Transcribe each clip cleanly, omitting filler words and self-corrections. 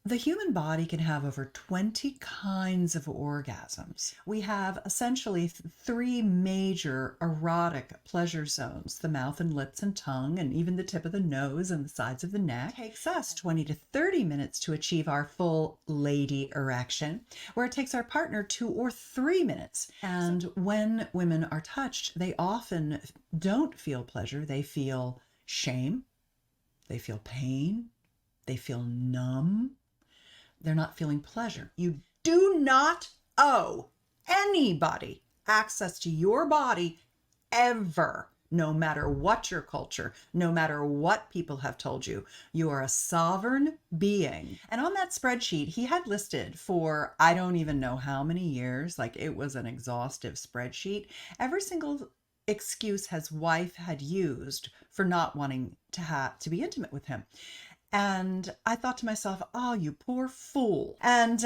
The human body can have over 20 kinds of orgasms. We have essentially three major erotic pleasure zones: the mouth and lips and tongue, and even the tip of the nose and the sides of the neck. It takes us 20 to 30 minutes to achieve our full lady erection, where it takes our partner 2 or 3 minutes. And when women are touched, they often don't feel pleasure. They feel shame, they feel pain, they feel numb. They're not feeling pleasure. You do not owe anybody access to your body ever, no matter what your culture, no matter what people have told you. You are a sovereign being. And on that spreadsheet, he had listed for I don't even know how many years, like it was an exhaustive spreadsheet, every single excuse his wife had used for not wanting to be intimate with him. And I thought to myself, oh, you poor fool. And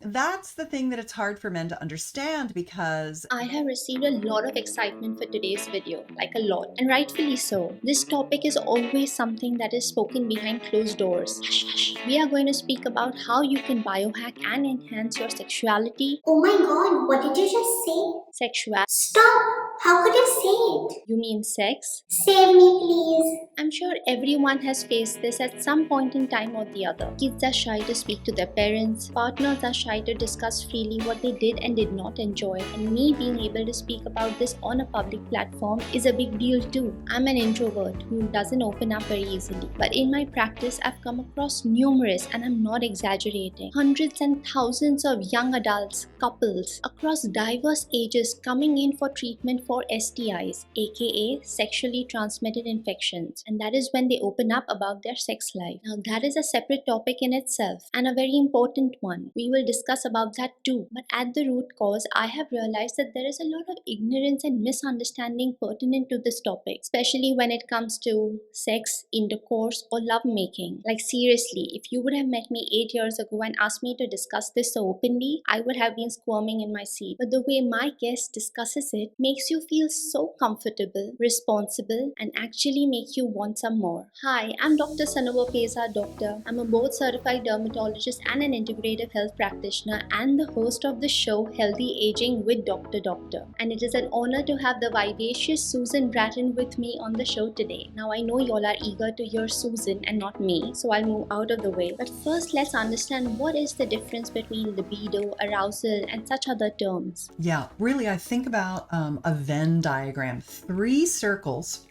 that's the thing that it's hard for men to understand, because I have received a lot of excitement for today's video, like a lot, and rightfully so. This topic is always something that is spoken behind closed doors. Hush, hush. We are going to speak about how you can biohack and enhance your sexuality. Oh my god, what did you just say? Sexuality. Stop! How could you say it? You mean sex? Save me, please. I'm sure everyone has faced this at some point in time or the other. Kids are shy to speak to their parents, partners are shy to discuss freely what they did and did not enjoy, and me being able to speak about this on a public platform is a big deal too. I'm an introvert who doesn't open up very easily, but in my practice I've come across numerous, and I'm not exaggerating, hundreds and thousands of young adults, couples across diverse ages coming in for treatment for STIs, aka sexually transmitted infections, and that is when they open up about their sex life. Now that is a separate topic in itself and a very important one. We will discuss about that too, but at the root cause I have realized that there is a lot of ignorance and misunderstanding pertinent to this topic, especially when it comes to sex, intercourse or love making. Like seriously, if you would have met me 8 years ago and asked me to discuss this so openly, I would have been squirming in my seat. But the way my guest discusses it makes you feel so comfortable, responsible, and actually make you want some more. Hi, I'm Dr. Sanova Pesa Doctor. I'm a board certified dermatologist and an integrative health practitioner and the host of the show Healthy Aging with Dr. Doctor. And it is an honor to have the vivacious Susan Bratton with me on the show today. Now I know y'all are eager to hear Susan and not me, so I'll move out of the way. But first let's understand what is the difference between libido, arousal, and such other terms. yeah, really, I think about a Venn diagram, 3 circles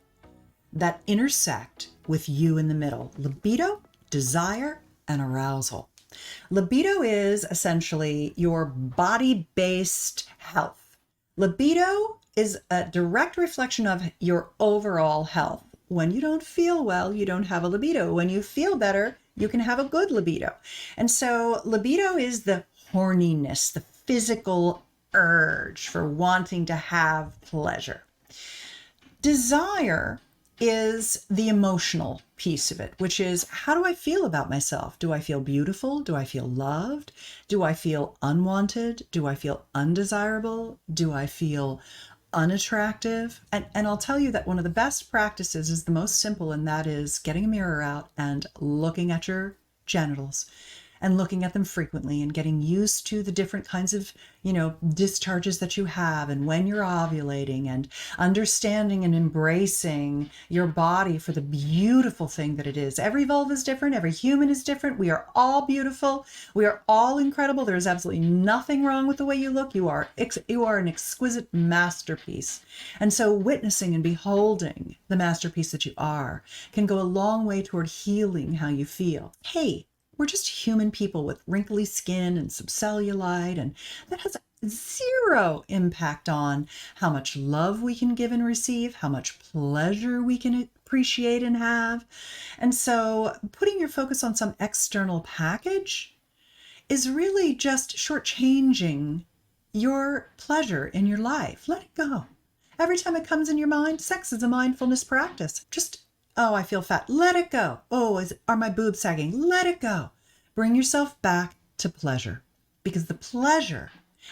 that intersect with you in the middle: libido, desire, and arousal. Libido is essentially your body-based health. Libido is a direct reflection of your overall health. When you don't feel well, you don't have a libido. When you feel better, you can have a good libido. And so libido is the horniness, the physical urge for wanting to have pleasure. Desire is the emotional piece of it, which is, how do I feel about myself? Do I feel beautiful? Do I feel loved? Do I feel unwanted? Do I feel undesirable? Do I feel unattractive? And I'll tell you that one of the best practices is the most simple, and that is getting a mirror out and looking at your genitals and looking at them frequently and getting used to the different kinds of, discharges that you have and when you're ovulating, and understanding and embracing your body for the beautiful thing that it is. Every vulva is different. Every human is different. We are all beautiful. We are all incredible. There is absolutely nothing wrong with the way you look. You are an exquisite masterpiece. And so witnessing and beholding the masterpiece that you are can go a long way toward healing how you feel. Hey, we're just human people with wrinkly skin and some cellulite, and that has zero impact on how much love we can give and receive, how much pleasure we can appreciate and have. And so putting your focus on some external package is really just shortchanging your pleasure in your life. Let it go. Every time it comes in your mind, sex is a mindfulness practice. Just, oh, I feel fat. Let it go. Oh, are my boobs sagging? Let it go. Bring yourself back to pleasure, because the pleasure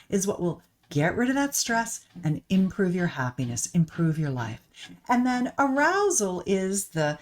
is what will get rid of that stress and improve your happiness, improve your life. And then arousal is the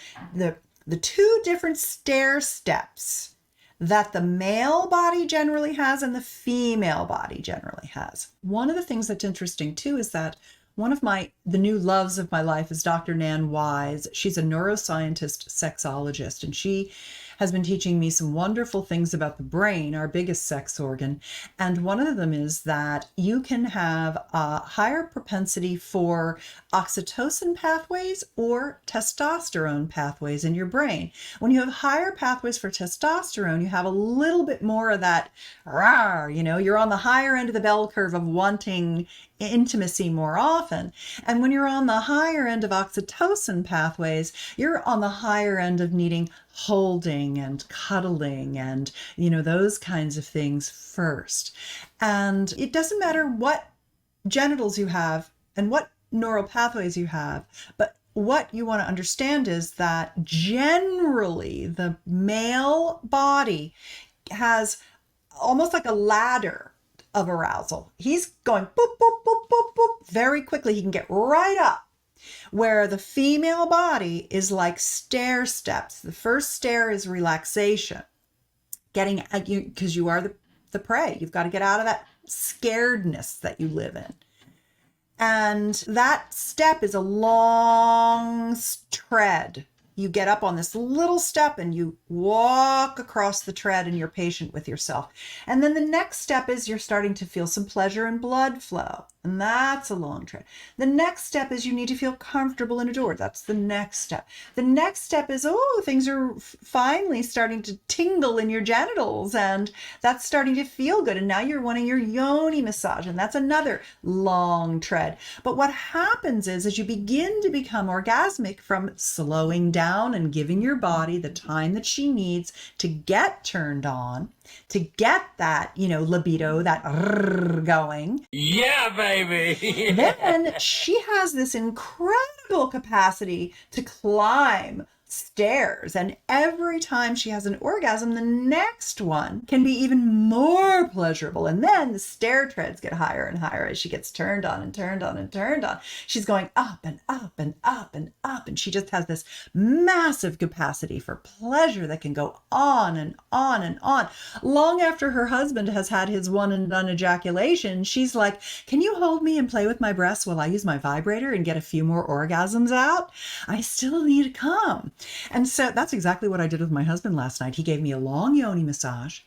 2 different stair steps that the male body generally has and the female body generally has. One of the things that's interesting too is that one of the new loves of my life is Dr. Nan Wise. She's a neuroscientist sexologist, and she has been teaching me some wonderful things about the brain, our biggest sex organ. And one of them is that you can have a higher propensity for oxytocin pathways or testosterone pathways in your brain. When you have higher pathways for testosterone, you have a little bit more of that, rawr, you're on the higher end of the bell curve of wanting intimacy more often. And when you're on the higher end of oxytocin pathways, you're on the higher end of needing holding and cuddling and, those kinds of things first. And it doesn't matter what genitals you have and what neural pathways you have, but what you want to understand is that generally the male body has almost like a ladder of arousal. He's going boop, boop, boop, boop, boop, very quickly. He can get right up. Where the female body is like stair steps. The first stair is relaxation. Getting at you, because you are the prey. You've got to get out of that scaredness that you live in. And that step is a long tread. You get up on this little step and you walk across the tread and you're patient with yourself. And then the next step is you're starting to feel some pleasure and blood flow. And that's a long tread. The next step is you need to feel comfortable and adored. That's the next step. The next step is, things are finally starting to tingle in your genitals and that's starting to feel good. And now you're wanting your yoni massage and that's another long tread. But what happens is as you begin to become orgasmic from slowing down and giving your body the time that she needs to get turned on, to get that, libido, that going. Yeah, baby. Then she has this incredible capacity to climb stairs. And every time she has an orgasm, the next one can be even more pleasurable. And then the stair treads get higher and higher as she gets turned on and turned on and turned on. She's going up and up and up and up. And she just has this massive capacity for pleasure that can go on and on and on. Long after her husband has had his one and done ejaculation, she's like, can you hold me and play with my breasts while I use my vibrator and get a few more orgasms out? I still need to come. And so that's exactly what I did with my husband last night. He gave me a long yoni massage.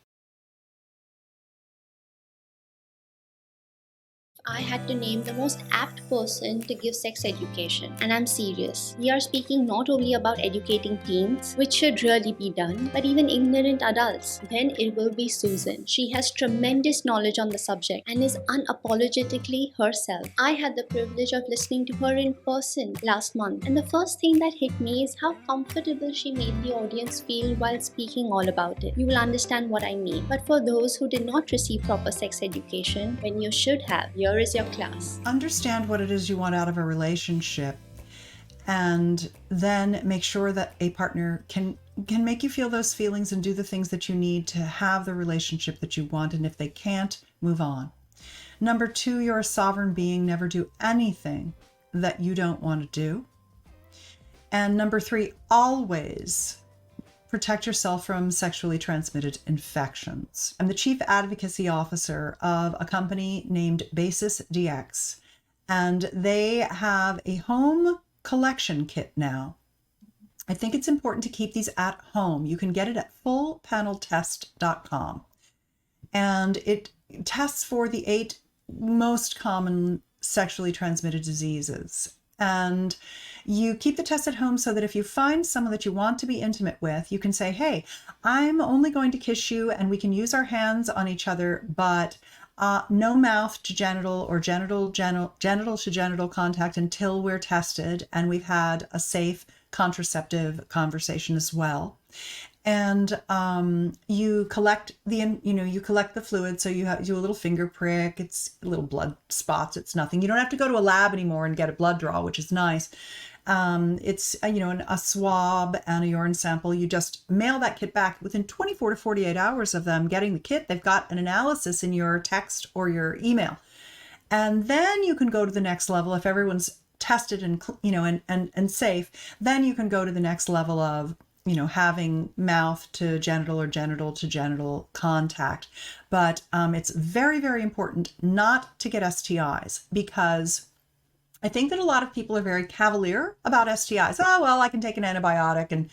I had to name the most apt person to give sex education, and I'm serious. We are speaking not only about educating teens, which should really be done, but even ignorant adults. Then it will be Susan. She has tremendous knowledge on the subject and is unapologetically herself. I had the privilege of listening to her in person last month, and the first thing that hit me is how comfortable she made the audience feel while speaking all about it. You will understand what I mean. But for those who did not receive proper sex education, when you should have, here is your class. Understand what it is you want out of a relationship, and then make sure that a partner can make you feel those feelings and do the things that you need to have the relationship that you want. And if they can't, move on. Number 2, you're a sovereign being. Never do anything that you don't want to do. And number 3, always protect yourself from sexually transmitted infections. I'm the Chief Advocacy Officer of a company named Basis DX, and they have a home collection kit now. I think it's important to keep these at home. You can get it at fullpaneltest.com, and it tests for the 8 most common sexually transmitted diseases. And you keep the test at home so that if you find someone that you want to be intimate with, you can say, hey, I'm only going to kiss you and we can use our hands on each other, but no mouth to genital or genital to genital contact until we're tested and we've had a safe contraceptive conversation as well. And you collect the fluid. So you do a little finger prick. It's little blood spots. It's nothing. You don't have to go to a lab anymore and get a blood draw, which is nice. It's a swab and a urine sample. You just mail that kit back. Within 24 to 48 hours of them getting the kit, they've got an analysis in your text or your email. And then you can go to the next level. If everyone's tested and safe, then you can go to the next level of having mouth to genital or genital to genital contact. But it's very, very important not to get STIs, because I think that a lot of people are very cavalier about STIs. Oh, well, I can take an antibiotic and,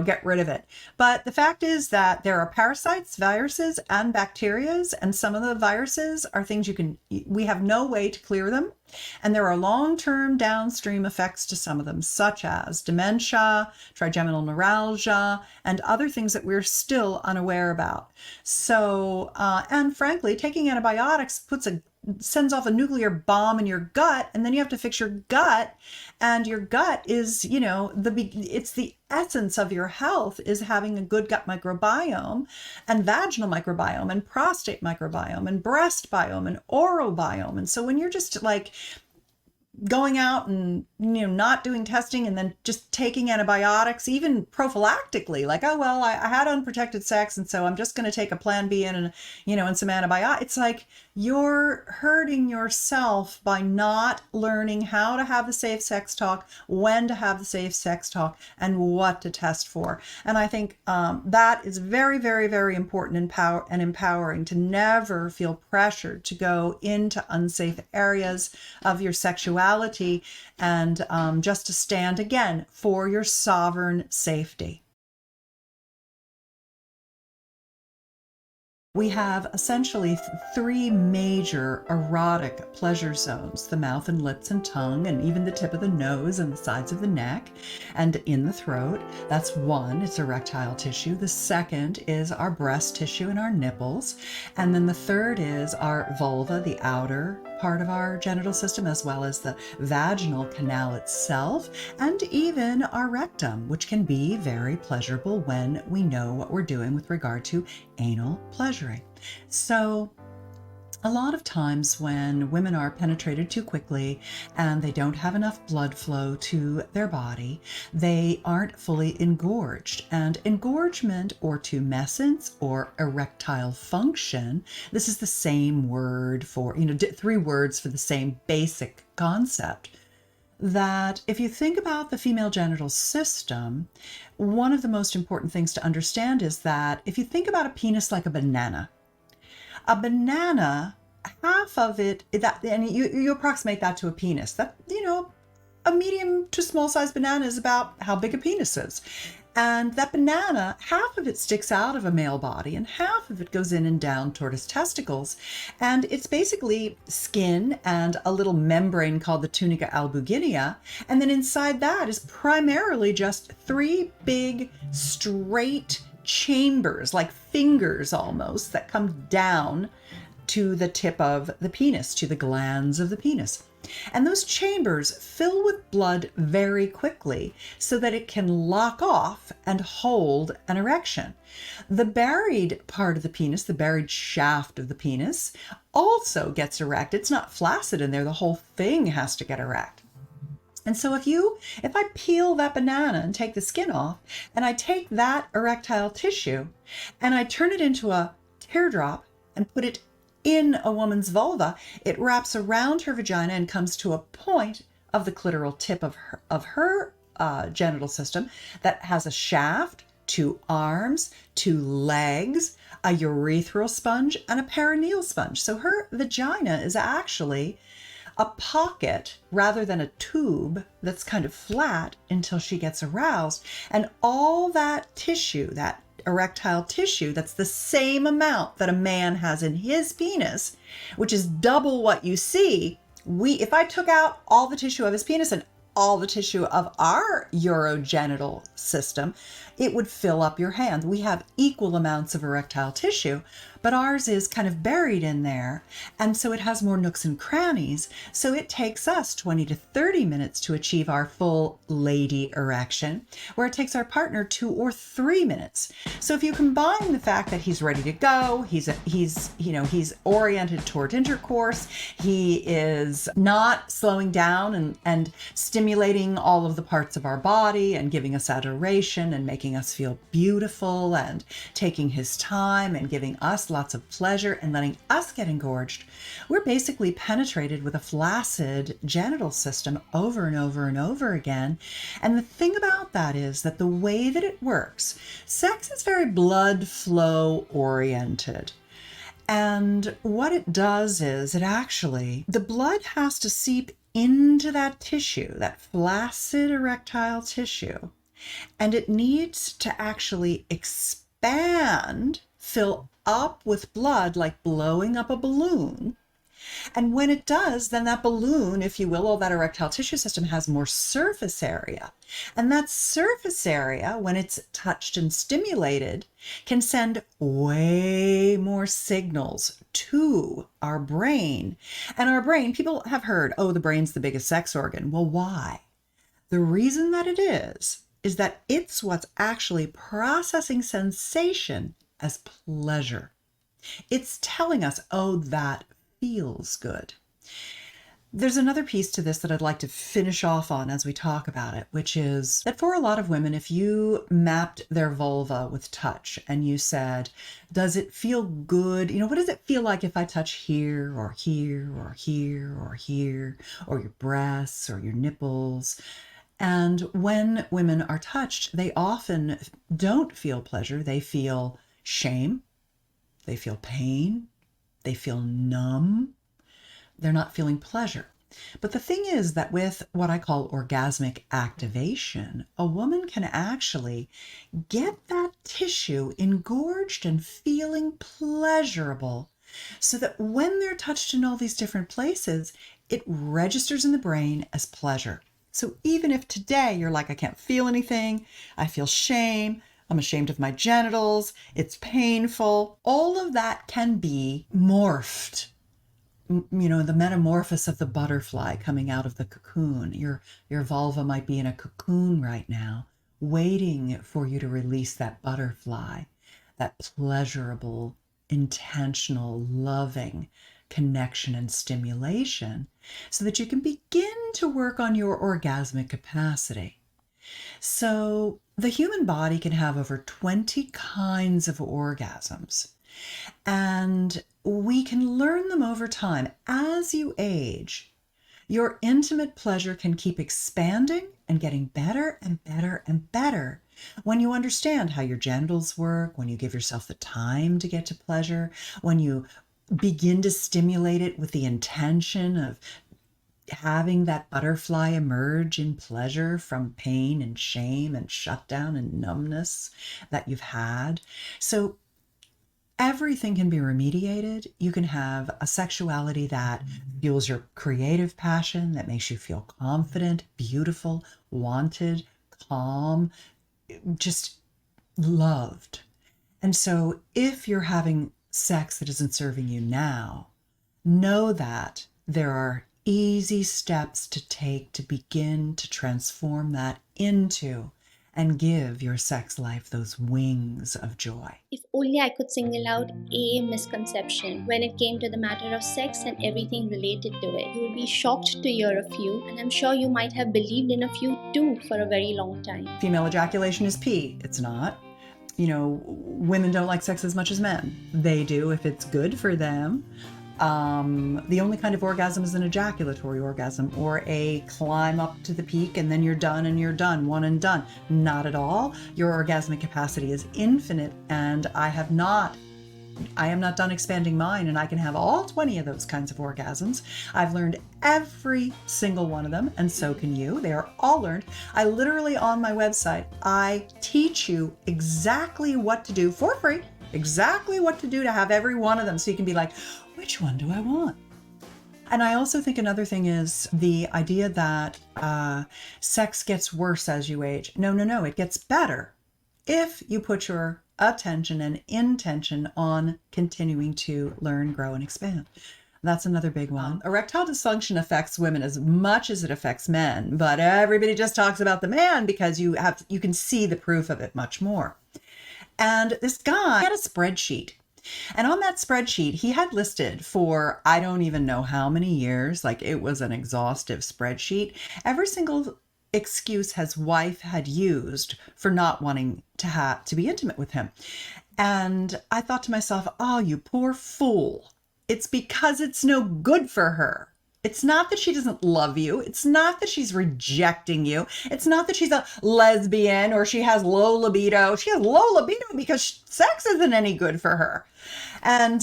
get rid of it. But the fact is that there are parasites, viruses, and bacterias, and some of the viruses are things we have no way to clear them. And there are long-term downstream effects to some of them, such as dementia, trigeminal neuralgia, and other things that we're still unaware about. So, and frankly, taking antibiotics sends off a nuclear bomb in your gut, and then you have to fix your gut. And your gut is, it's the essence of your health, is having a good gut microbiome and vaginal microbiome and prostate microbiome and breast biome and oral biome. And so when you're just like going out and not doing testing and then just taking antibiotics, even prophylactically, like, oh well, I had unprotected sex and so I'm just going to take a Plan B and some antibiotics. It's like you're hurting yourself by not learning how to have the safe sex talk, when to have the safe sex talk, and what to test for. And I think that is very, very, very important and empowering, to never feel pressured to go into unsafe areas of your sexuality, and just to stand again for your sovereign safety. We have essentially three major erotic pleasure zones: the mouth and lips and tongue, and even the tip of the nose and the sides of the neck and in the throat. That's one, it's erectile tissue. The second is our breast tissue and our nipples. And then the third is our vulva, the outer part of our genital system, as well as the vaginal canal itself, and even our rectum, which can be very pleasurable when we know what we're doing with regard to anal pleasuring. So a lot of times when women are penetrated too quickly and they don't have enough blood flow to their body, they aren't fully engorged. And engorgement or tumescence or erectile function, this is the same word for, three words for the same basic concept. That if you think about the female genital system, one of the most important things to understand is that if you think about a penis like a banana, half of it, and you approximate that to a penis, that, a medium to small size banana is about how big a penis is. And that banana, half of it sticks out of a male body and half of it goes in and down toward his testicles. And it's basically skin and a little membrane called the tunica albuginea. And then inside that is primarily just three big straight chambers, like fingers almost, that come down to the tip of the penis, to the glands of the penis. And those chambers fill with blood very quickly so that it can lock off and hold an erection. The buried part of the penis, the buried shaft of the penis, also gets erect. It's not flaccid in there. The whole thing has to get erect. And so if I peel that banana and take the skin off, and I take that erectile tissue and I turn it into a teardrop and put it in a woman's vulva, it wraps around her vagina and comes to a point of the clitoral tip of her genital system that has a shaft, two arms, two legs, a urethral sponge, and a perineal sponge. So her vagina is actually a pocket rather than a tube that's kind of flat until she gets aroused. And all that tissue, that erectile tissue, that's the same amount that a man has in his penis, which is double what you see. If I took out all the tissue of his penis and all the tissue of our urogenital system, it would fill up your hand. We have equal amounts of erectile tissue, but ours is kind of buried in there. And so it has more nooks and crannies. So it takes us 20 to 30 minutes to achieve our full lady erection, where it takes our partner 2 or 3 minutes. So if you combine the fact that he's ready to go, he's oriented toward intercourse, he is not slowing down and stimulating stimulating all of the parts of our body and giving us adoration and making us feel beautiful and taking his time and giving us lots of pleasure and letting us get engorged, we're basically penetrated with a flaccid genital system over and over and over again. And the thing about that is that the way that it works, sex is very blood flow oriented. And what it does is the blood has to seep into that tissue, that flaccid erectile tissue, and it needs to actually expand, fill up with blood like blowing up a balloon. And when it does, then that balloon, if you will, or that erectile tissue system has more surface area. And that surface area, when it's touched and stimulated, can send way more signals to our brain. And our brain, people have heard, oh, the brain's the biggest sex organ. Well, why? The reason that it is that it's what's actually processing sensation as pleasure. It's telling us, oh, that feels good. There's another piece to this that I'd like to finish off on as we talk about it, which is that for a lot of women, if you mapped their vulva with touch and you said, does it feel good? What does it feel like if I touch here or here or here or here, or your breasts or your nipples? And when women are touched, they often don't feel pleasure. They feel shame. They feel pain. They feel numb. They're not feeling pleasure. But the thing is that with what I call orgasmic activation, a woman can actually get that tissue engorged and feeling pleasurable so that when they're touched in all these different places, it registers in the brain as pleasure. So even if today you're like, I can't feel anything, I feel shame, I'm ashamed of my genitals, it's painful, all of that can be morphed. The metamorphosis of the butterfly coming out of the cocoon. Your vulva might be in a cocoon right now, waiting for you to release that butterfly, that pleasurable, intentional, loving connection and stimulation, so that you can begin to work on your orgasmic capacity. So the human body can have over 20 kinds of orgasms, and we can learn them over time. As you age, your intimate pleasure can keep expanding and getting better and better and better when you understand how your genitals work, when you give yourself the time to get to pleasure, when you begin to stimulate it with the intention of having that butterfly emerge in pleasure from pain and shame and shutdown and numbness that you've had. So everything can be remediated. You can have a sexuality that fuels your creative passion, that makes you feel confident, beautiful, wanted, calm, just loved. And so if you're having sex that isn't serving you now, know that there are easy steps to take to begin to transform that into and give your sex life those wings of joy. If only I could single out a misconception when it came to the matter of sex and everything related to it. You will be shocked to hear a few, and I'm sure you might have believed in a few too for a very long time. Female ejaculation is pee. It's not. Women don't like sex as much as men. They do if it's good for them. The only kind of orgasm is an ejaculatory orgasm, or a climb up to the peak and then you're done, one and done. Not at all. Your orgasmic capacity is infinite, and I am not done expanding mine, and I can have all 20 of those kinds of orgasms. I've learned every single one of them, and so can you. They are all learned. I literally, on my website, I teach you exactly what to do for free, exactly what to do to have every one of them, so you can be like, which one do I want? And I also think another thing is the idea that sex gets worse as you age. No, it gets better if you put your attention and intention on continuing to learn, grow, and expand. That's another big one. Erectile dysfunction affects women as much as it affects men, but everybody just talks about the man because you can see the proof of it much more. And this guy had a spreadsheet. And on that spreadsheet, he had listed for I don't even know how many years, like it was an exhaustive spreadsheet, every single excuse his wife had used for not wanting to be intimate with him. And I thought to myself, oh, you poor fool. It's because it's no good for her. It's not that she doesn't love you. It's not that she's rejecting you. It's not that she's a lesbian or she has low libido. She has low libido because sex isn't any good for her. And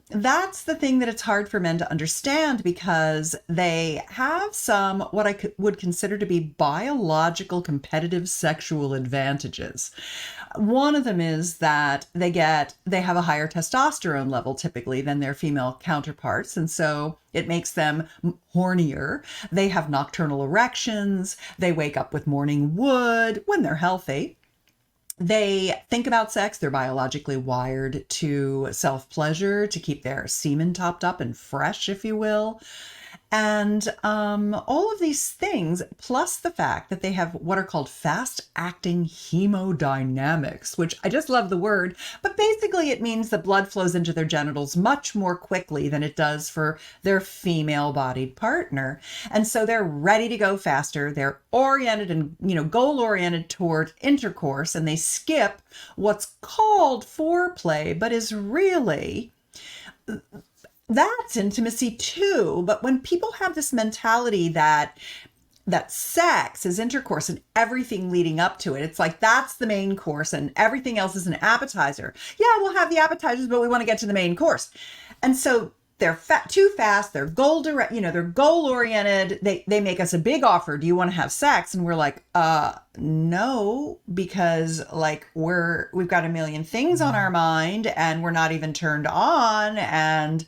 that's the thing that it's hard for men to understand, because they have some what I would consider to be biological competitive sexual advantages. One of them is that they have a higher testosterone level typically than their female counterparts. And so it makes them hornier. They have nocturnal erections. They wake up with morning wood when they're healthy. They think about sex. They're biologically wired to self-pleasure, to keep their semen topped up and fresh, if you will. And all of these things, plus the fact that they have what are called fast-acting hemodynamics, which I just love the word, but basically it means that blood flows into their genitals much more quickly than it does for their female-bodied partner. And so they're ready to go faster. They're oriented and, goal-oriented toward intercourse, and they skip what's called foreplay, but is really... that's intimacy too. But when people have this mentality that sex is intercourse and everything leading up to it, it's like that's the main course and everything else is an appetizer. Yeah, we'll have the appetizers, but we want to get to the main course. And so they're too fast. They're they're goal oriented. They make us a big offer. Do you want to have sex? And we're like, no, because we've got a million things on our mind and we're not even turned on, and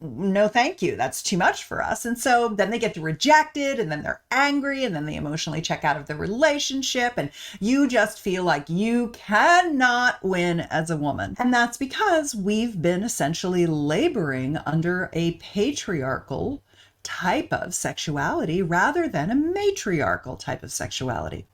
no, thank you. That's too much for us. And so then they get rejected, and then they're angry, and then they emotionally check out of the relationship, and you just feel like you cannot win as a woman. And that's because we've been essentially laboring under a patriarchal type of sexuality rather than a matriarchal type of sexuality.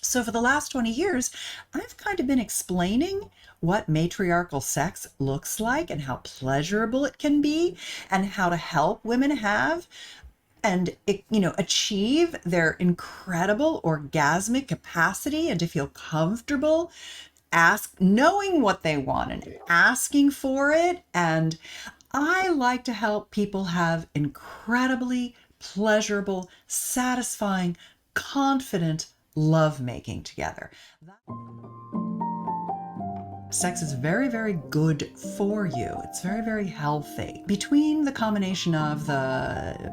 So for the last 20 years, I've kind of been explaining what matriarchal sex looks like and how pleasurable it can be, and how to help women have and, achieve their incredible orgasmic capacity, and to feel comfortable knowing what they want and asking for it. And I like to help people have incredibly pleasurable, satisfying, confident lovemaking together. Sex is very, very good for you. It's very, very healthy. Between the combination of the,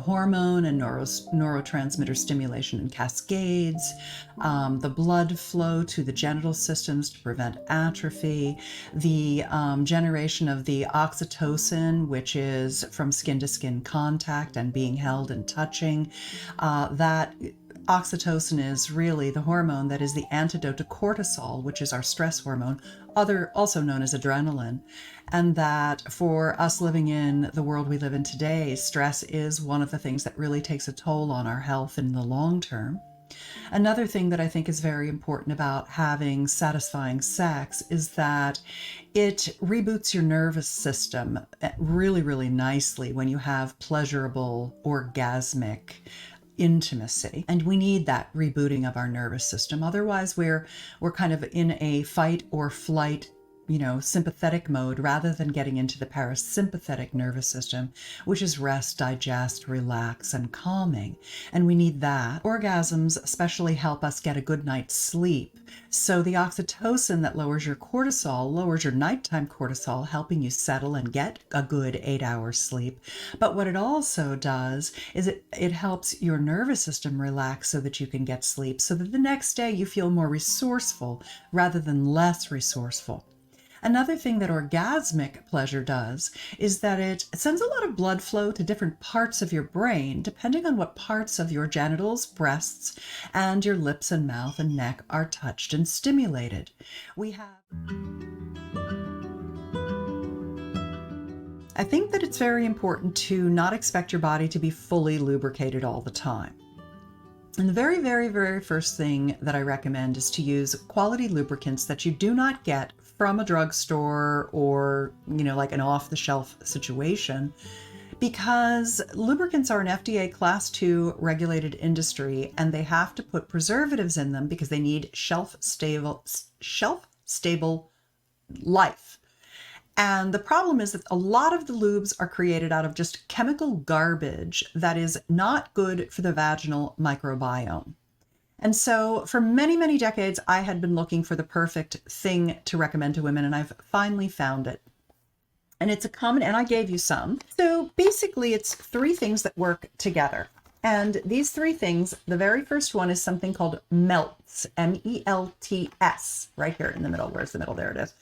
hormone and neurotransmitter stimulation and cascades, the blood flow to the genital systems to prevent atrophy, the generation of the oxytocin, which is from skin-to-skin contact and being held and touching, that oxytocin is really the hormone that is the antidote to cortisol, which is our stress hormone, also known as adrenaline. And that for us living in the world we live in today, stress is one of the things that really takes a toll on our health in the long term. Another thing that I think is very important about having satisfying sex is that it reboots your nervous system really, really nicely when you have pleasurable, orgasmic intimacy. And we need that rebooting of our nervous system. Otherwise, we're kind of in a fight or flight, sympathetic mode, rather than getting into the parasympathetic nervous system, which is rest, digest, relax, and calming. And we need that. Orgasms especially help us get a good night's sleep. So the oxytocin that lowers your cortisol, lowers your nighttime cortisol, helping you settle and get a good 8-hour sleep. But what it also does is it helps your nervous system relax so that you can get sleep, so that the next day you feel more resourceful rather than less resourceful. Another thing that orgasmic pleasure does is that it sends a lot of blood flow to different parts of your brain, depending on what parts of your genitals, breasts, and your lips and mouth and neck are touched and stimulated. I think that it's very important to not expect your body to be fully lubricated all the time. And the very, very, very first thing that I recommend is to use quality lubricants that you do not get from a drugstore or, like an off-the-shelf situation, because lubricants are an FDA Class 2 regulated industry, and they have to put preservatives in them because they need shelf-stable life. And the problem is that a lot of the lubes are created out of just chemical garbage that is not good for the vaginal microbiome. And so for many, many decades, I had been looking for the perfect thing to recommend to women, and I've finally found it. And it's and I gave you some. So basically it's 3 things that work together. And these 3 things, the very first one is something called MELTS, MELTS, right here in the middle. Where's the middle? There it is.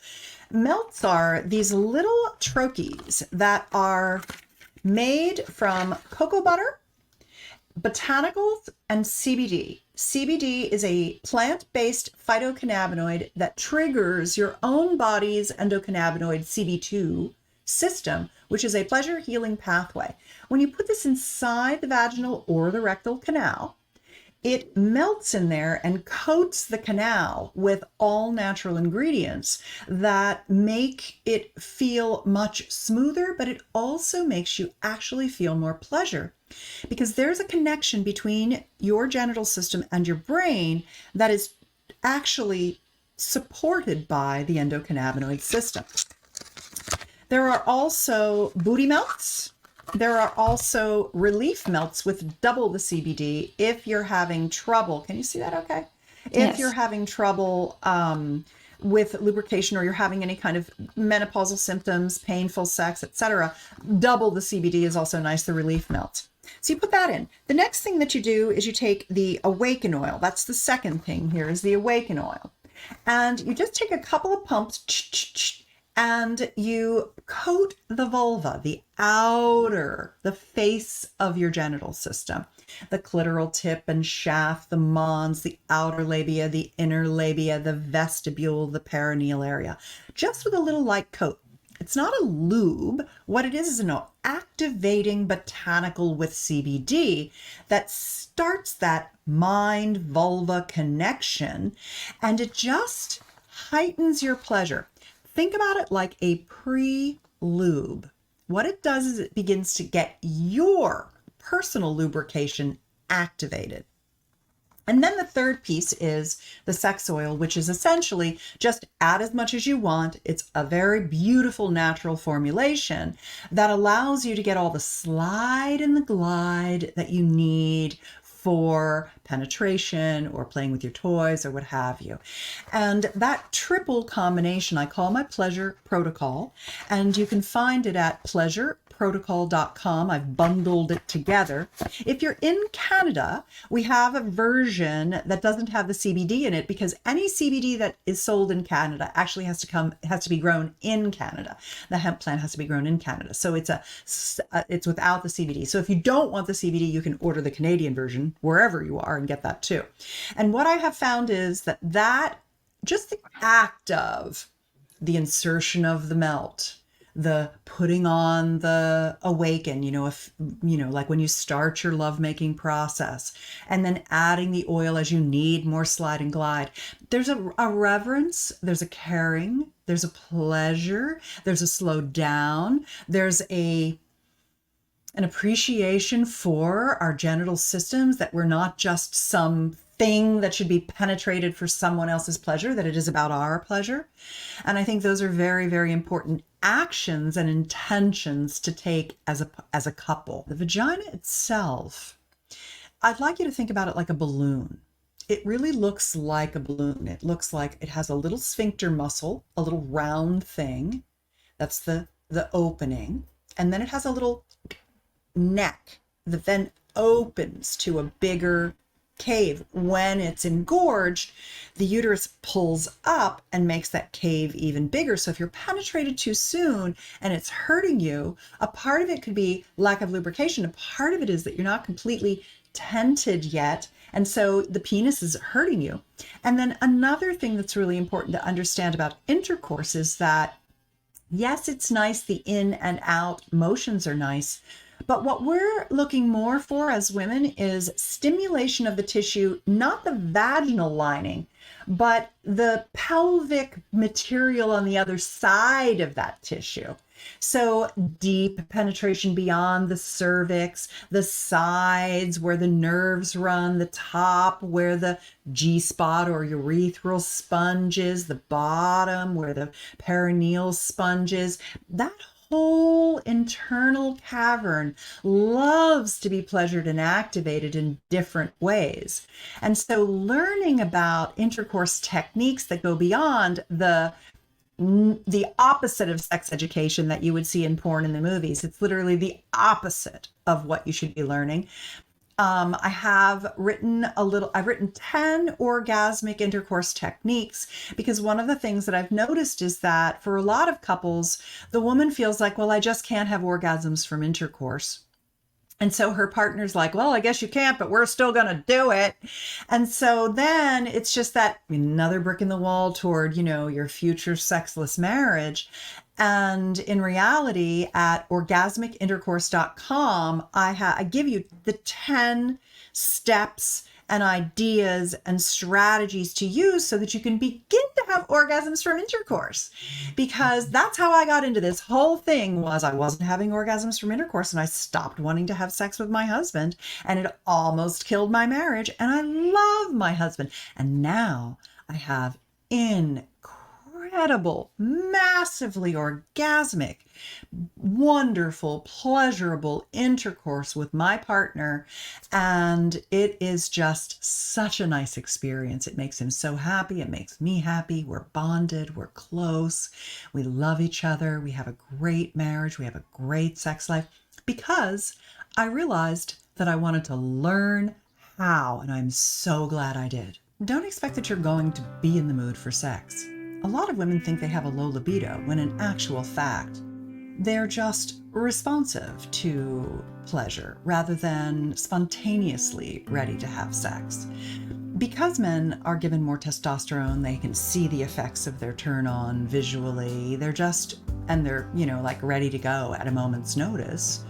MELTS are these little troches that are made from cocoa butter, botanicals, and CBD. CBD is a plant-based phytocannabinoid that triggers your own body's endocannabinoid CB2 system, which is a pleasure healing pathway. When you put this inside the vaginal or the rectal canal, it melts in there and coats the canal with all natural ingredients that make it feel much smoother, but it also makes you actually feel more pleasure, because there's a connection between your genital system and your brain that is actually supported by the endocannabinoid system. There are also booty melts. There are also relief melts with double the CBD if you're having trouble. Can you see that okay? If you're having trouble with lubrication, or you're having any kind of menopausal symptoms, painful sex, etc., double the CBD is also nice, the relief melt. So you put that in. The next thing that you do is you take the Awaken oil. That's the second thing here, is the Awaken oil. And you just take a couple of pumps, and you coat the vulva, the face of your genital system, the clitoral tip and shaft, the mons, the outer labia, the inner labia, the vestibule, the perineal area, just with a little light coat. It's not a lube. What it is an activating botanical with CBD that starts that mind-vulva connection, and it just heightens your pleasure. Think about it like a pre-lube. What it does is it begins to get your personal lubrication activated. And then the third piece is the sex oil, which is essentially just add as much as you want. It's a very beautiful natural formulation that allows you to get all the slide and the glide that you need for penetration or playing with your toys or what have you. And that triple combination I call my Pleasure Protocol, and you can find it at pleasureprotocol.com. I've bundled it together. If you're in Canada, we have a version that doesn't have the CBD in it, because any CBD that is sold in Canada actually has to be grown in Canada. The hemp plant has to be grown in Canada. So it's without the CBD. So if you don't want the CBD, you can order the Canadian version wherever you are and get that too. And what I have found is that just the act of the insertion of the melt, the putting on the Awaken, like when you start your lovemaking process, and then adding the oil as you need more slide and glide. There's a reverence, there's a caring, there's a pleasure, there's a slow down, there's an appreciation for our genital systems, that we're not just some thing that should be penetrated for someone else's pleasure, that it is about our pleasure. And I think those are very, very important actions and intentions to take as a couple. The vagina itself, I'd like you to think about it like a balloon. It really looks like a balloon. It looks like it has a little sphincter muscle, a little round thing. That's the opening. And then it has a little neck that then opens to a bigger cave. When it's engorged, the uterus pulls up and makes that cave even bigger. So if you're penetrated too soon and it's hurting you, a part of it could be lack of lubrication. A part of it is that you're not completely tented yet, and so the penis is hurting you. And then another thing that's really important to understand about intercourse is that, yes, it's nice, the in and out motions are nice, But what we're looking more for as women is stimulation of the tissue, not the vaginal lining, but the pelvic material on the other side of that tissue. So deep penetration beyond the cervix, the sides where the nerves run, the top where the G-spot or urethral sponge is, the bottom where the perineal sponge is. That whole internal cavern loves to be pleasured and activated in different ways. And so learning about intercourse techniques that go beyond the opposite of sex education that you would see in porn and the movies. It's literally the opposite of what you should be learning. I've written 10 orgasmic intercourse techniques, because one of the things that I've noticed is that for a lot of couples, the woman feels like, well, I just can't have orgasms from intercourse. And so her partner's like, well, I guess you can't, but we're still going to do it. And so then it's just that another brick in the wall toward, your future sexless marriage. And in reality, at orgasmicintercourse.com, I give you the 10 steps and ideas and strategies to use so that you can begin to have orgasms from intercourse. Because that's how I got into this whole thing. Was I wasn't having orgasms from intercourse, and I stopped wanting to have sex with my husband, and it almost killed my marriage. And I love my husband. And now I have incredible, massively orgasmic, wonderful, pleasurable intercourse with my partner. And it is just such a nice experience. It makes him so happy. It makes me happy. We're bonded. We're close. We love each other. We have a great marriage. We have a great sex life, because I realized that I wanted to learn how, and I'm so glad I did. Don't expect that you're going to be in the mood for sex. A lot of women think they have a low libido, when in actual fact, they're just responsive to pleasure rather than spontaneously ready to have sex. Because men are given more testosterone, they can see the effects of their turn on visually. They're ready to go at a moment's notice.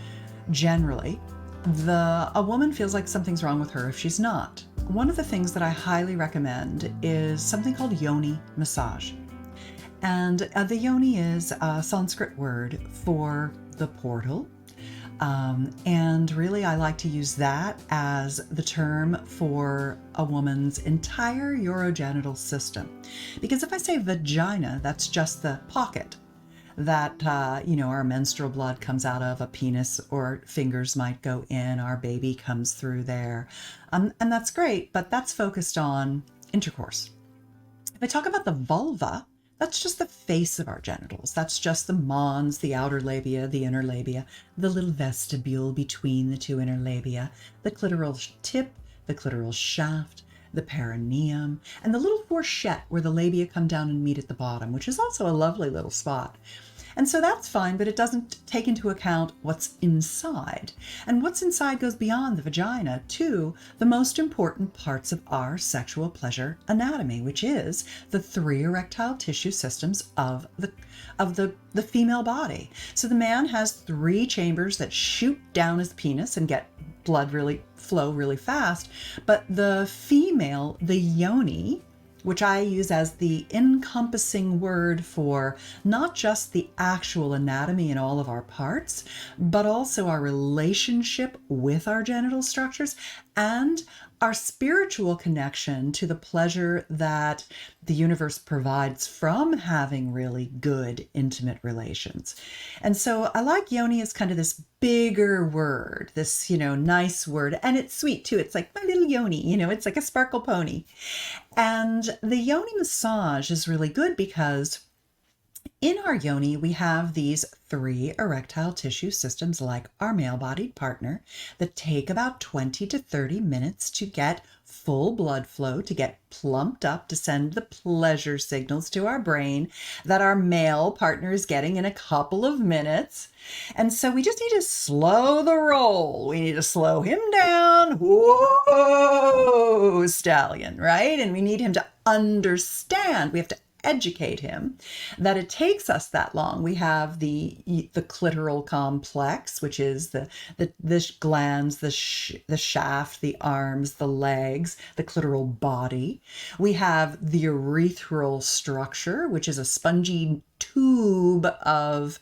Generally, a woman feels like something's wrong with her if she's not. One of the things that I highly recommend is something called yoni massage. And the yoni is a Sanskrit word for the portal. And really, I like to use that as the term for a woman's entire urogenital system. Because if I say vagina, that's just the pocket that, our menstrual blood comes out of. A penis or fingers might go in, our baby comes through there. And that's great, but that's focused on intercourse. If I talk about the vulva, that's just the face of our genitals. That's just the mons, the outer labia, the inner labia, the little vestibule between the two inner labia, the clitoral tip, the clitoral shaft, the perineum, and the little fourchette where the labia come down and meet at the bottom, which is also a lovely little spot. And so that's fine, but it doesn't take into account what's inside. And what's inside goes beyond the vagina to the most important parts of our sexual pleasure anatomy, which is the 3 erectile tissue systems of the female body. So the man has 3 chambers that shoot down his penis and get blood flow really fast. But the female, the yoni, which I use as the encompassing word for not just the actual anatomy in all of our parts, but also our relationship with our genital structures and our spiritual connection to the pleasure that the universe provides from having really good, intimate relations. And so I like yoni as kind of this bigger word, this, nice word. And it's sweet too. It's like my little yoni, it's like a sparkle pony. And the yoni massage is really good because in our yoni, we have these 3 erectile tissue systems like our male-bodied partner that take about 20 to 30 minutes to get full blood flow, to get plumped up, to send the pleasure signals to our brain that our male partner is getting in a couple of minutes. And so we just need to slow the roll. We need to slow him down. Whoa, stallion, right? And we need him to understand. We have to educate him that it takes us that long. We have the clitoral complex, which is the glands, the shaft, the arms, the legs, the clitoral body. We have the urethral structure, which is a spongy tube of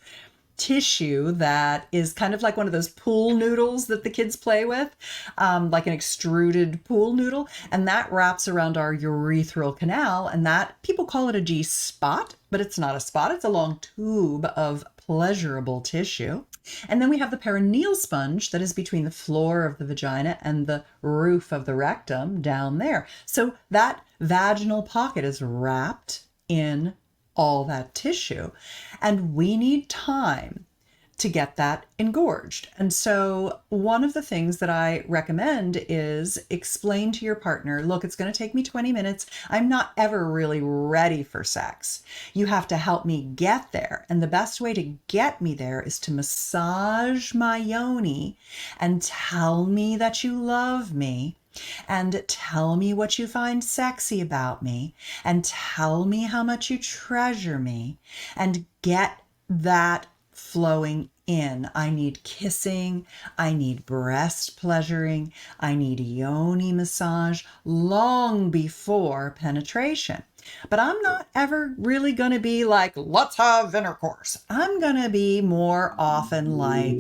tissue that is kind of like one of those pool noodles that the kids play with, like an extruded pool noodle. And that wraps around our urethral canal. And that, people call it a G-spot, but it's not a spot. It's a long tube of pleasurable tissue. And then we have the perineal sponge that is between the floor of the vagina and the roof of the rectum down there. So that vaginal pocket is wrapped in all that tissue, and we need time to get that engorged. And so one of the things that I recommend is explain to your partner, look, it's going to take me 20 minutes. I'm not ever really ready for sex. You have to help me get there. And the best way to get me there is to massage my yoni and tell me that you love me. And tell me what you find sexy about me, and tell me how much you treasure me, and get that flowing in. I need kissing, I need breast pleasuring, I need yoni massage long before penetration. But I'm not ever really going to be like, let's have intercourse. I'm going to be more often like,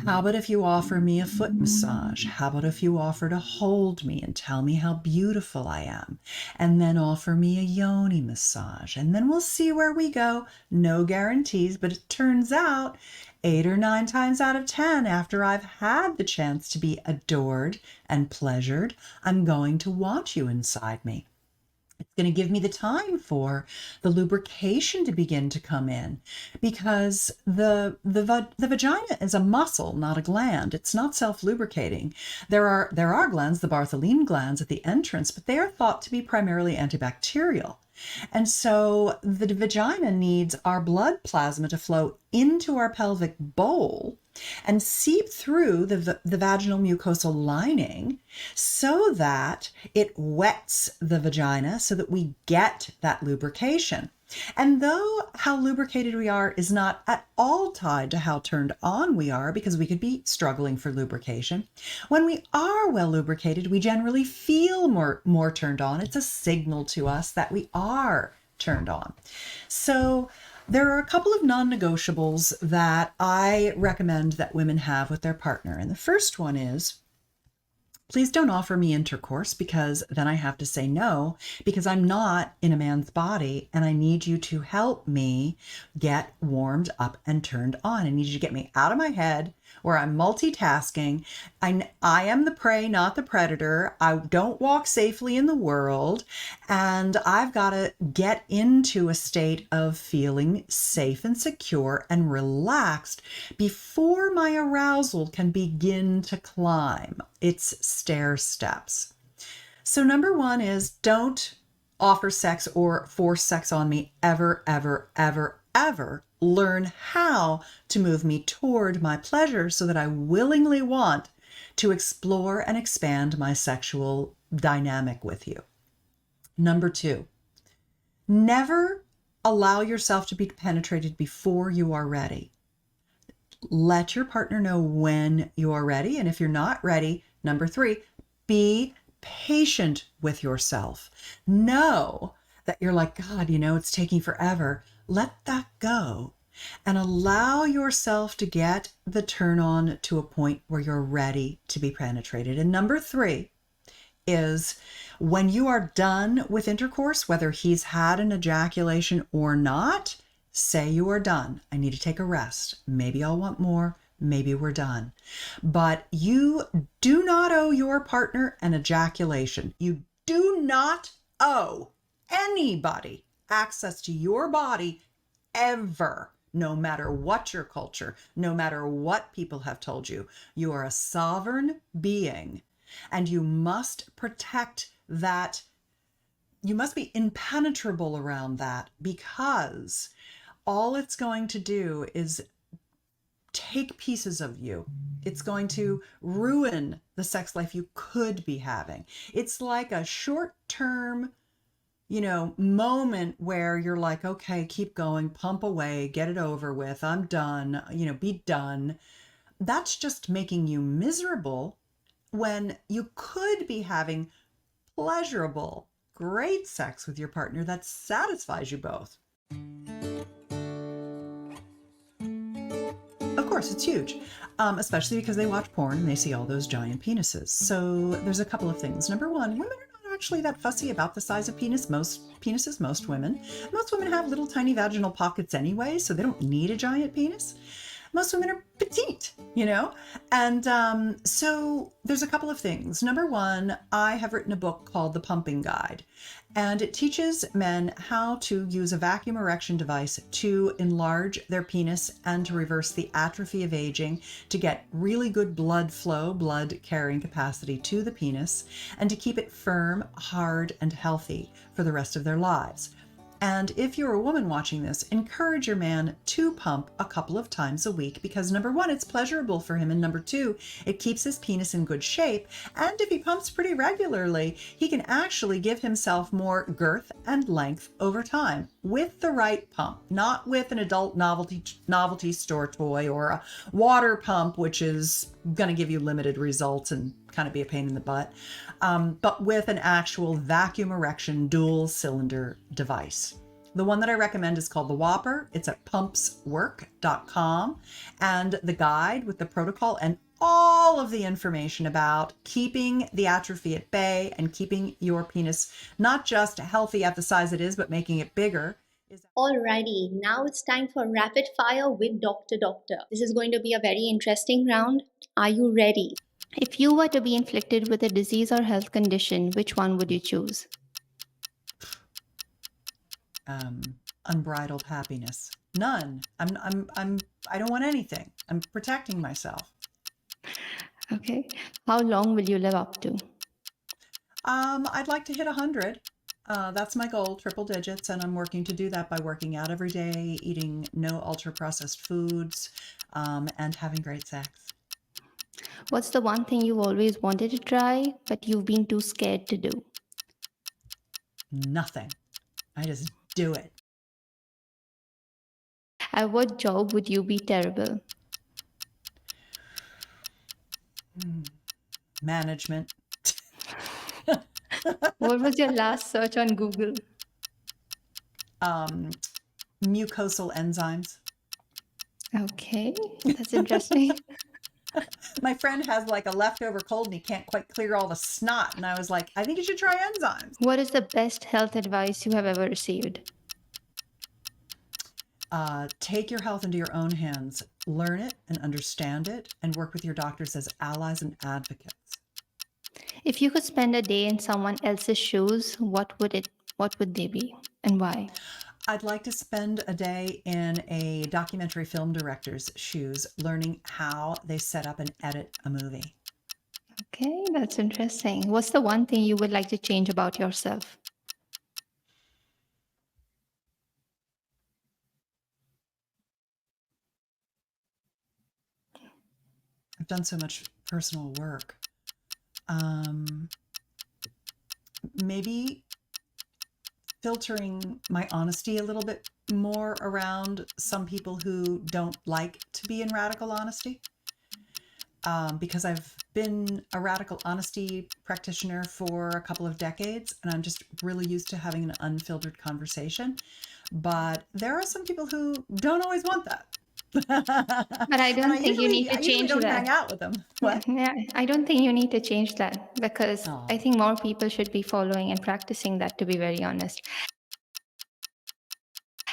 how about if you offer me a foot massage? How about if you offer to hold me and tell me how beautiful I am? And then offer me a yoni massage. And then we'll see where we go. No guarantees, but it turns out 8 or 9 times out of 10, after I've had the chance to be adored and pleasured, I'm going to want you inside me. It's going to give me the time for the lubrication to begin to come in, because the vagina is a muscle, not a gland. It's not self-lubricating. There are glands, the Bartholin glands at the entrance, but they are thought to be primarily antibacterial. And so the vagina needs our blood plasma to flow into our pelvic bowl and seep through the vaginal mucosal lining so that it wets the vagina so that we get that lubrication. And though how lubricated we are is not at all tied to how turned on we are, because we could be struggling for lubrication, when we are well lubricated, we generally feel more turned on. It's a signal to us that we are turned on. So there are a couple of non-negotiables that I recommend that women have with their partner. And the first one is, please don't offer me intercourse, because then I have to say no, because I'm not in a man's body and I need you to help me get warmed up and turned on. I need you to get me out of my head where I'm multitasking. I am the prey, not the predator. I don't walk safely in the world, and I've got to get into a state of feeling safe and secure and relaxed before my arousal can begin to climb. It's stair steps. So number one is, don't offer sex or force sex on me ever, ever, ever, ever. Learn how to move me toward my pleasure so that I willingly want to explore and expand my sexual dynamic with you. Number two, never allow yourself to be penetrated before you are ready. Let your partner know when you are ready. And if you're not ready, number three, be patient with yourself. Know that you're like, God, it's taking forever. Let that go and allow yourself to get the turn on to a point where you're ready to be penetrated. And number three is, when you are done with intercourse, whether he's had an ejaculation or not, say you are done. I need to take a rest. Maybe I'll want more. Maybe we're done. But you do not owe your partner an ejaculation. You do not owe anybody access to your body ever, no matter what your culture, no matter what people have told you. You are a sovereign being, and you must protect that. You must be impenetrable around that, because all it's going to do is take pieces of you. It's going to ruin the sex life you could be having. It's like a short-term moment where you're like, okay, keep going, pump away, get it over with, I'm done, be done. That's just making you miserable when you could be having pleasurable, great sex with your partner that satisfies you both. Of course, it's huge, especially because they watch porn and they see all those giant penises. So there's a couple of things. Number one, women are not actually that fussy about the size of most women. Most women have little tiny vaginal pockets anyway, so they don't need a giant penis. Most women are petite, And so there's a couple of things. Number one, I have written a book called The Pumping Guide, and it teaches men how to use a vacuum erection device to enlarge their penis and to reverse the atrophy of aging, to get really good blood flow, blood carrying capacity to the penis, and to keep it firm, hard, and healthy for the rest of their lives. And if you're a woman watching this, encourage your man to pump a couple of times a week because number one, it's pleasurable for him. And number two, it keeps his penis in good shape. And if he pumps pretty regularly, he can actually give himself more girth and length over time with the right pump, not with an adult novelty store toy or a water pump, which is going to give you limited results and kind of be a pain in the butt, but with an actual vacuum erection dual cylinder device. The one that I recommend is called the Whopper. It's at pumpswork.com, and the guide with the protocol and all of the information about keeping the atrophy at bay and keeping your penis not just healthy at the size it is, but making it bigger. Alrighty, now it's time for rapid fire with Dr. Doctor. This is going to be a very interesting round. Are you ready? If you were to be inflicted with a disease or health condition, which one would you choose? Unbridled happiness. None. I don't want anything. I'm protecting myself. Okay. How long will you live up to? I'd like to hit 100. That's my goal, triple digits, and I'm working to do that by working out every day, eating no ultra-processed foods, and having great sex. What's the one thing you always wanted to try, but you've been too scared to do? Nothing. I just do it. At what job would you be terrible? Management. What was your last search on Google? Mucosal enzymes. Okay, that's interesting. My friend has like a leftover cold and he can't quite clear all the snot. And I was like, I think you should try enzymes. What is the best health advice you have ever received? Take your health into your own hands. Learn it and understand it and work with your doctors as allies and advocates. If you could spend a day in someone else's shoes, what would they be and why? I'd like to spend a day in a documentary film director's shoes, learning how they set up and edit a movie. Okay, that's interesting. What's the one thing you would like to change about yourself? I've done so much personal work. Maybe filtering my honesty a little bit more around some people who don't like to be in radical honesty. Because I've been a radical honesty practitioner for a couple of decades, and I'm just really used to having an unfiltered conversation. But there are some people who don't always want that. But I don't think you need to change don't that. Hang out with them. What? Yeah, I don't think you need to change that because I think more people should be following and practicing that, to be very honest.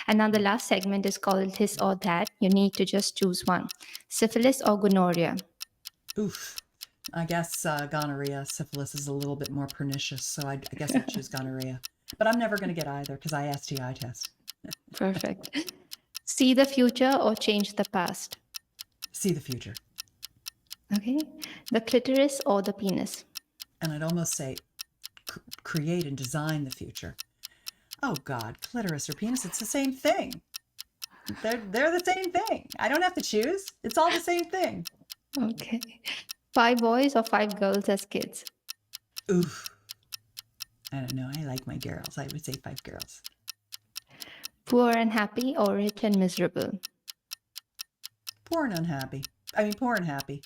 And now the last segment is called This or That. You need to just choose one. Syphilis or gonorrhea? Oof. I guess gonorrhea. Syphilis is a little bit more pernicious, so I guess I'd choose gonorrhea. But I'm never going to get either because I STI test. Perfect. See the future or change the past? See the future. Okay. The clitoris or the penis? And I'd almost say create and design the future. Oh God, clitoris or penis, it's the same thing. They're the same thing. I don't have to choose. It's all the same thing. Okay. 5 boys or 5 girls as kids? Oof. I don't know. I like my girls. I would say 5 girls. Poor and happy or rich and miserable? Poor and unhappy. I mean, poor and happy.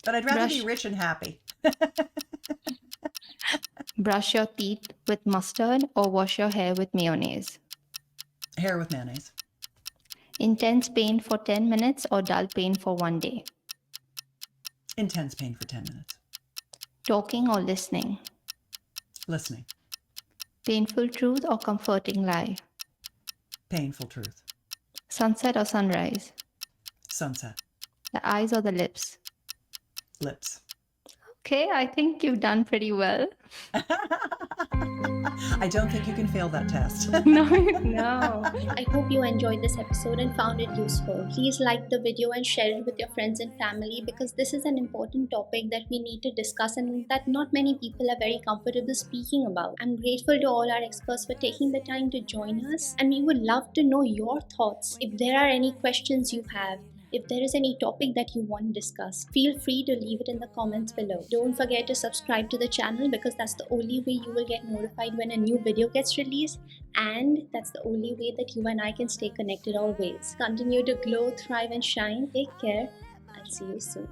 But I'd rather be Brush rich and happy. brush your teeth with mustard or wash your hair with mayonnaise? Hair with mayonnaise. Intense pain for 10 minutes or dull pain for 1 day? Intense pain for 10 minutes. Talking or listening? Listening. Painful truth or comforting lie? Painful truth. Sunset or sunrise? Sunset. The eyes or the lips? Lips. Okay, I think you've done pretty well. I don't think you can fail that test. No. I hope you enjoyed this episode and found it useful. Please like the video and share it with your friends and family, because this is an important topic that we need to discuss and that not many people are very comfortable speaking about. I'm grateful to all our experts for taking the time to join us, and we would love to know your thoughts. If there are any questions you have, if there is any topic that you want to discuss, feel free to leave it in the comments below. Don't forget to subscribe to the channel, because that's the only way you will get notified when a new video gets released, and that's the only way that you and I can stay connected always. Continue to glow, thrive and shine. Take care. I'll see you soon.